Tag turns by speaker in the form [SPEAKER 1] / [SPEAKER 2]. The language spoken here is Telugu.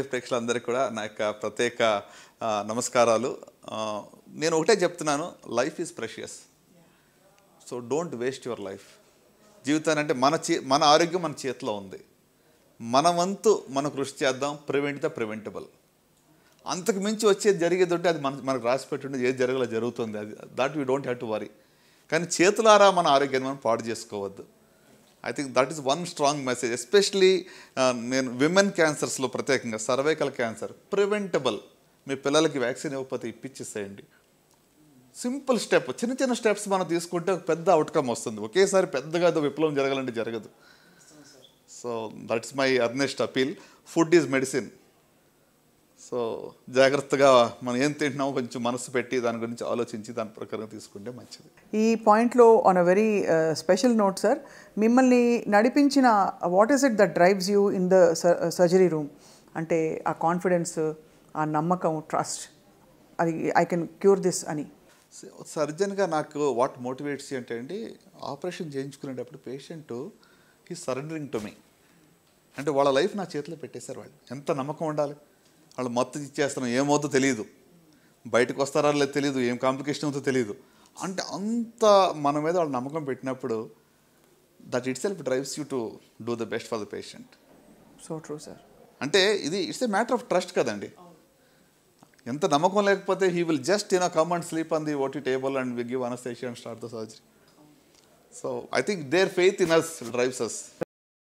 [SPEAKER 1] ప్రేక్షకులందరికీ కూడా నా యొక్క ప్రత్యేక నమస్కారాలు. నేను ఒకటే చెప్తున్నాను, life is precious. So don't waste your life. జీవితాన్ని అంటే మన ఆరోగ్యం మన చేతిలో ఉంది. మన వంతు మనం కృషి చేద్దాం. Prevent the preventable. అంతకు మించి వచ్చేది జరిగేది ఉంటే అది మనకు రాసి పెట్టుంటే ఏది జరగలో జరుగుతుంది. అది that we don't have to worry. కానీ చేతులారా మన ఆరోగ్యాన్ని మనం పాడు చేసుకోవద్దు. I think that is one strong message. Especially నేను విమెన్ క్యాన్సర్స్లో ప్రత్యేకంగా సర్వైకల్ క్యాన్సర్ ప్రివెంటబుల్. మీ పిల్లలకి వ్యాక్సిన్ ఇవ్వకపోతే ఇప్పించేసేయండి. సింపుల్ స్టెప్, చిన్న చిన్న స్టెప్స్ మనం తీసుకుంటే ఒక పెద్ద అవుట్కమ్ వస్తుంది. ఒకేసారి పెద్దగా విప్లవం జరగాలంటే జరగదు. So that's my Ernest appeal. Food is medicine. So జాగ్రత్తగా మనం ఏం తింటున్నామో కొంచెం మనసు పెట్టి దాని గురించి ఆలోచించి దాని ప్రకారం తీసుకుంటే మంచిది.
[SPEAKER 2] ఈ పాయింట్లో on a very special note sir, మిమ్మల్ని నడిపించిన what is it that drives you in the surgery room? అంటే ఆ కాన్ఫిడెన్స్, ఆ నమ్మకం, ట్రస్ట్, అది ఐ కెన్ క్యూర్ దిస్ అని.
[SPEAKER 1] సర్జన్గా నాకు వాట్ మోటివేట్స్ అంటే అండి, ఆపరేషన్ చేయించుకునేటప్పుడు పేషెంట్ ఈ సరెండరింగ్ టు మీ. అంటే వాళ్ళ లైఫ్ నా చేతిలో పెట్టేశారు. వాళ్ళు ఎంత నమ్మకం ఉండాలి. వాళ్ళు మొత్తం ఇచ్చేస్తున్నాం, ఏమవుతుందో తెలియదు, బయటకు వస్తారా లేదు తెలియదు, ఏం కాంప్లికేషన్ అవుతుందో తెలియదు. అంటే అంత మన మీద వాళ్ళు నమ్మకం పెట్టినప్పుడు that itself drives you to do the best for the patient.
[SPEAKER 2] So true sir.
[SPEAKER 1] అంటే ఇది it's a matter of trust కదండి. ఎంత నమ్మకం లేకపోతే he will just come and sleep on the OT table and we give anaesthesia and start the surgery. So I think their faith in us drives us.